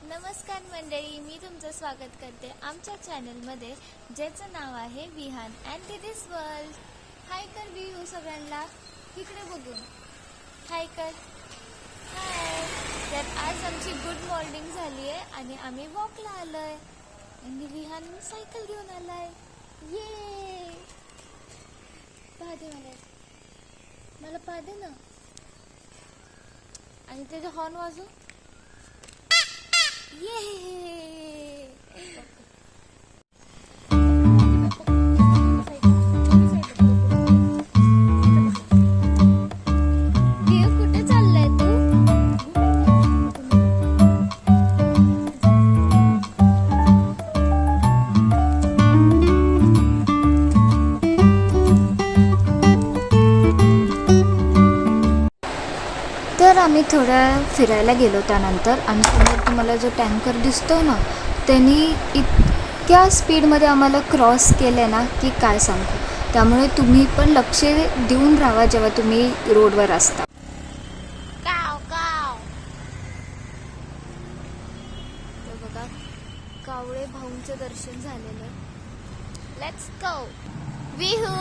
नमस्कार मंडळी, मी तुमचं स्वागत करते आमच्या चॅनलमध्ये, ज्याचं नाव आहे विहान अँड दिस वर्ल्ड. हाय कर विहू सगळ्यांना, इकडे बघून हाय कर. हाय. तर आज आमची गुड मॉर्निंग झाली आहे आणि आम्ही वॉकला आलो आहे आणि विहान सायकल घेऊन आला आहे. ये पाहते मला पाहते ना. आणि त्याचा हॉर्न वाजू. ये कुठे चाललाय तू? तर आम्ही थोडं फिरायला गेलो. त्यानंतर आणि समोर तुम्हाला जो टँकर दिसतो ना, त्यांनी इतक्या स्पीडमध्ये आम्हाला क्रॉस केलं ना की काय सांगू. त्यामुळे तुम्ही पण लक्ष देऊन राहा जेव्हा तुम्ही रोडवर असता. काव काव. तर बघा, कावळे भाऊंचं दर्शन झालेलं. Let's go. विहू,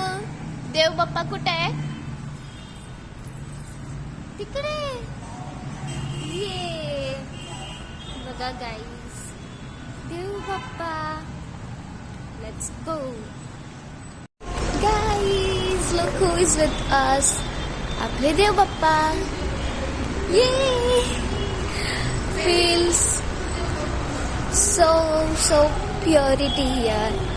देव बाप्पा कुठे आहे? तिकडे. ये बघा गाईज, देव Bappa. Let's go guys. Look who is with us. आपले देव बाप्पा. ये फील्स so purity here.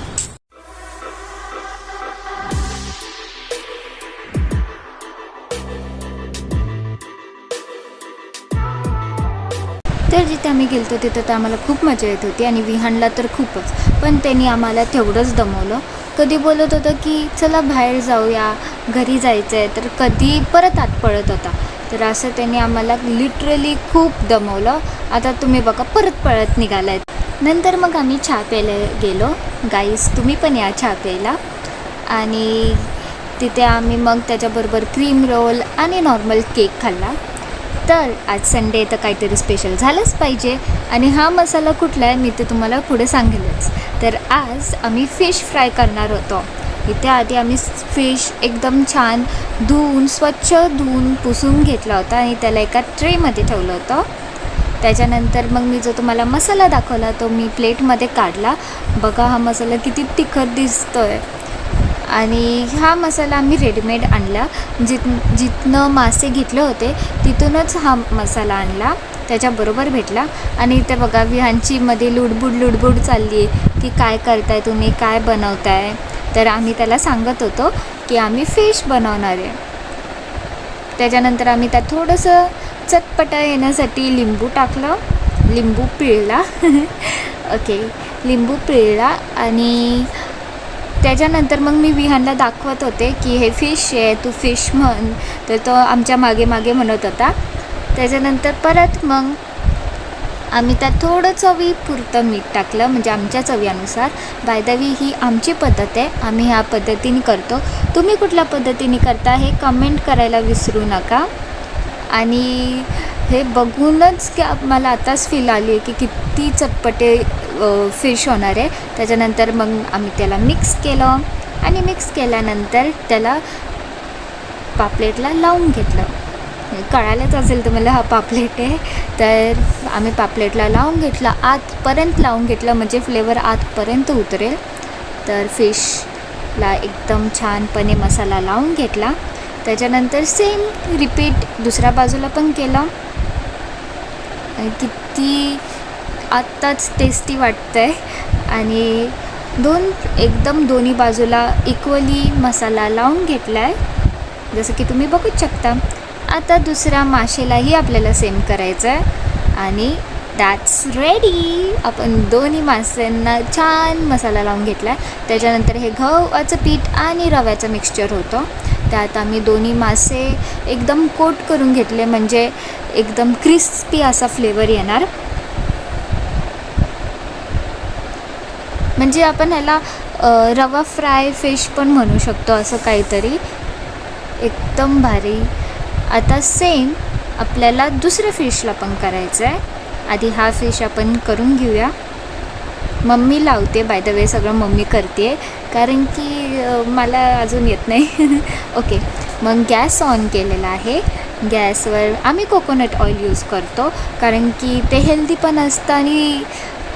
तर जिथे आम्ही गेलो तिथं तर आम्हाला खूप मजा येत होती आणि विहानला तर खूपच. पण त्यांनी आम्हाला तेवढंच दमवलं. कधी बोलत होतं की चला बाहेर जाऊया, घरी जायचं आहे, तर कधी परत आत पळत होता. तर असं त्यांनी आम्हाला लिटरली खूप दमवलं. आता तुम्ही बघा, परत पळत निघालाय. नंतर मग आम्ही चहा प्यायला गेलो. गाईस, तुम्ही पण या चहा प्यायला. आणि तिथे आम्ही मग त्याच्याबरोबर क्रीम रोल आणि नॉर्मल केक खाल्ला. तर आज संडे तर काहीतरी स्पेशल झालंच पाहिजे. आणि हा मसाला कुठला आहे मी ते तुम्हाला पुढे सांगेलच. तर आज आम्ही फिश फ्राय करणार होतो. इथे आधी आम्ही फिश एकदम छान स्वच्छ धुवून पुसून घेतला होता आणि त्याला एका ट्रेमध्ये ठेवलं होतं. त्याच्यानंतर मग मी जो तुम्हाला मसाला दाखवला तो मी प्लेटमध्ये काढला. बघा, हा मसाला किती तिखट दिसतो आहे. आणि हा मसाला आम्ही रेडीमेड आणला. जिथनं मासे घेतले होते तिथूनच हा मसाला आणला, त्याच्याबरोबर भेटला. आणि इथे बघा, विहानची मध्ये लुडबुड चालली आहे की काय करताय तुम्ही, काय बनवताय. तर आम्ही त्याला सांगत होतो की आम्ही फिश बनवणार आहे. त्याच्यानंतर आम्ही त्यात थोडंसं चटपटा येण्यासाठी लिंबू टाकलं, लिंबू पिळला. ओके, लिंबू पिळला. आणि त्याच्यानंतर मग मी विहानला दाखवत होते की हे फिश आहे, तू फिश म्हण. तर तो आमच्या मागे म्हणत होता. त्याच्यानंतर परत मग आम्ही त्यात थोडं चवीपुरतं मीठ टाकलं, म्हणजे आमच्या चवीनुसार. बाय द वे, ही आमची पद्धत आहे, आम्ही ह्या पद्धतीने करतो. तुम्ही कुठल्या पद्धतीने करता हे कमेंट करायला विसरू नका. आणि हे बघूनच की मला आताच फील आली आहे की किती चटपटे फिश होणार आहे. त्याच्यानंतर मग आम्ही त्याला मिक्स केलं आणि मिक्स केल्यानंतर त्याला पापलेटला लावून घेतलं. कळालंच असेल तुम्हाला हा पापलेट आहे. तर आम्ही पापलेटला लावून घेतलं, आतपर्यंत लावून घेतलं, म्हणजे फ्लेवर आतपर्यंत उतरेल. तर फिशला एकदम छानपणे मसाला लावून घेतला. त्याच्यानंतर सेम रिपीट दुसऱ्या बाजूला पण केलं. किती आत्ताच टेस्टी वाटतं आहे. आणि एकदम दोन्ही बाजूला इक्वली मसाला लावून घेतला आहे, जसं की तुम्ही बघूच शकता. आता दुसऱ्या माशालाही आपल्याला सेम करायचं आहे. आणि दॅट्स रेडी. आपण दोन्ही माशांना छान मसाला लावून घेतला आहे. त्याच्यानंतर हे गव्हाचं पीठ आणि रव्याचं मिक्सचर होतं. त्यात आम्ही दोन्ही मासे एकदम कोट करून घेतले, म्हणजे एकदम क्रिस्पी असा फ्लेवर येणार. म्हणजे आपण ह्याला रवा फ्राय फिश पण म्हणू शकतो, असं काहीतरी. एकदम भारी. आता सेम आपल्याला दुसऱ्या फिशला पण करायचं आहे. आधी हा फिश आपण करून घेऊया. मम्मी लावते, बाय द वे सगळं मम्मी करते कारण की मला अजून येत नाही. ओके, मग गॅस ऑन केलेला आहे. गॅसवर आम्ही कोकोनट ऑइल यूज करतो कारण की ते हेल्दी पण असतं आणि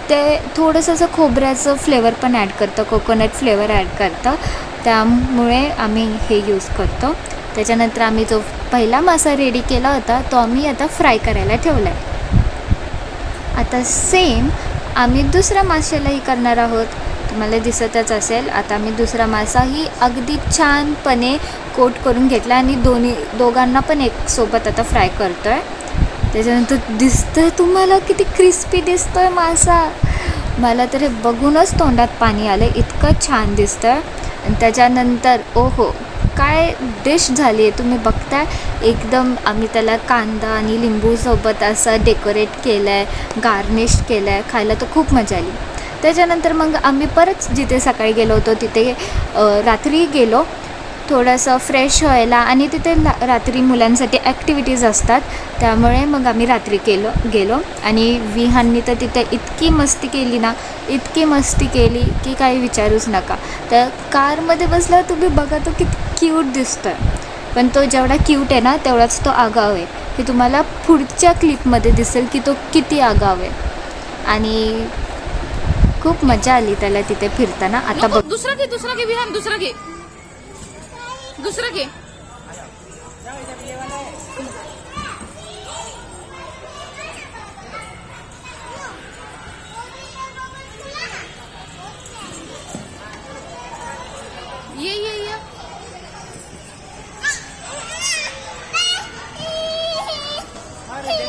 ते थोडंसं असं खोबऱ्याचं फ्लेवर पण ॲड करतं, कोकोनट फ्लेवर ॲड करतं, त्यामुळे आम्ही हे यूज करतो. त्याच्यानंतर आम्ही जो पहिला मासा रेडी केला होता तो आम्ही आता फ्राय करायला ठेवला आहे. आता सेम आम्ही दुसऱ्या माशालाही करणार आहोत. तुम्हाला दिसतच असेल. आता आम्ही दुसरा मासाही अगदी छानपणे कोट करून घेतला आणि दोघांना पण एक सोबत आता फ्राय करतो आहे. त्याच्यानंतर दिसतं तुम्हाला किती क्रिस्पी दिसतो आहे मासा. मला तर हे बघूनच तोंडात पाणी आलं, इतकं छान दिसतं आहे. आणि त्याच्यानंतर ओहो काय डिश झाली आहे तुम्ही बघताय. एकदम आम्ही त्याला कांदा आणि लिंबूसोबत असं डेकोरेट केलं आहे, गार्निश केलं आहे. खायला तर खूप मजा आली. त्याच्यानंतर मग आम्ही परत जिथे सकाळी गेलो होतो तिथे रात्री गेलो थोडंसं फ्रेश व्हायला आणि तिथे रात्री मुलांसाठी ॲक्टिव्हिटीज असतात, त्यामुळे मग आम्ही रात्री गेलो आणि विहाननी तर तिथे इतकी मस्ती केली ना, इतकी मस्ती केली की काही विचारूच नका. तर कारमध्ये बसला तुम्ही बघा तो किती क्यूट दिसतो आहे, पण तो जेवढा क्यूट आहे ना तेवढाच तो आगाव आहे. हे तुम्हाला पुढच्या क्लिपमध्ये दिसेल की तो किती आगाव आहे. आणि खूप मजा आली त्याला तिथे फिरताना. आता बघ दुसरा घे विहान, दुसरा घे. ये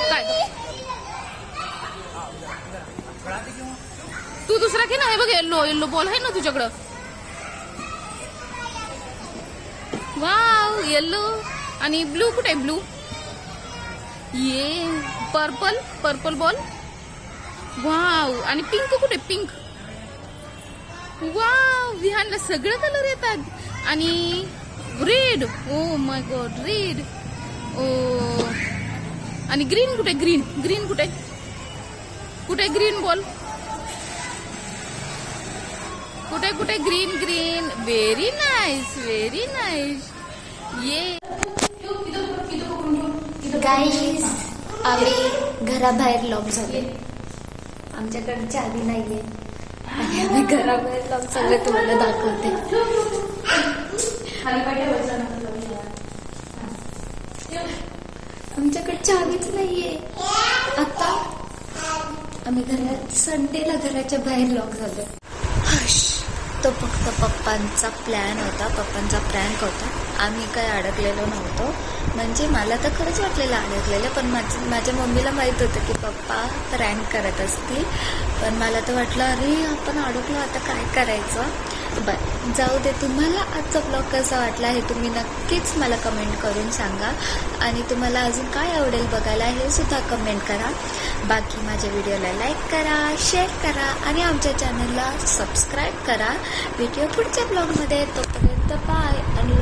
काय तू दुसरा घे ना. हे बघ येल्लो बॉल आहे ना तुझ्याकडं. वाव, येल्लो आणि ब्लू कुठे आहे? ब्लू. ये पर्पल बॉल. वाव, आणि पिंक कुठे? पिंक. वाव, विहानला सगळे कलर येतात. आणि red, oh my God, red. Oh, आणि ग्रीन कुठे? ग्रीन कुठे ग्रीन बॉल? कुठे ग्रीन. Very nice. ये गाईज, आम्ही घराबाहेर लॉक झाले. आमच्याकडे चावी नाहीये आणि आम्ही घराबाहेर लॉक झाले. तुम्हाला दाखवते. आमच्याकडे चावीच नाहीये. आता आम्ही संडेला घराच्या बाहेर लॉक झालो. तो फक्त पप्पांचा प्लॅन होता, पप्पांचा प्रँक होता. आम्ही काय अडकलेलो नव्हतो. म्हणजे मला तर खरंच वाटलेलं अडकलेलं, पण माझ्या मम्मीला माहीत होतं की पप्पा प्रँक करत असतील. पण मला तर वाटलं अरे आपण अडकलो, आता काय करायचं. बरं जाऊ दे. तुम्हाला आजचा ब्लॉग कसा वाटला हे तुम्ही नक्कीच मला कमेंट करून सांगा. आणि तुम्हाला अजून काय आवडेल बघायला हे सुद्धा कमेंट करा. बाकी माझ्या व्हिडिओला लाईक करा, शेअर करा आणि आमच्या चॅनलला सबस्क्राईब करा. भेटूया पुढच्या ब्लॉगमध्ये. तोपर्यंत बाय आणि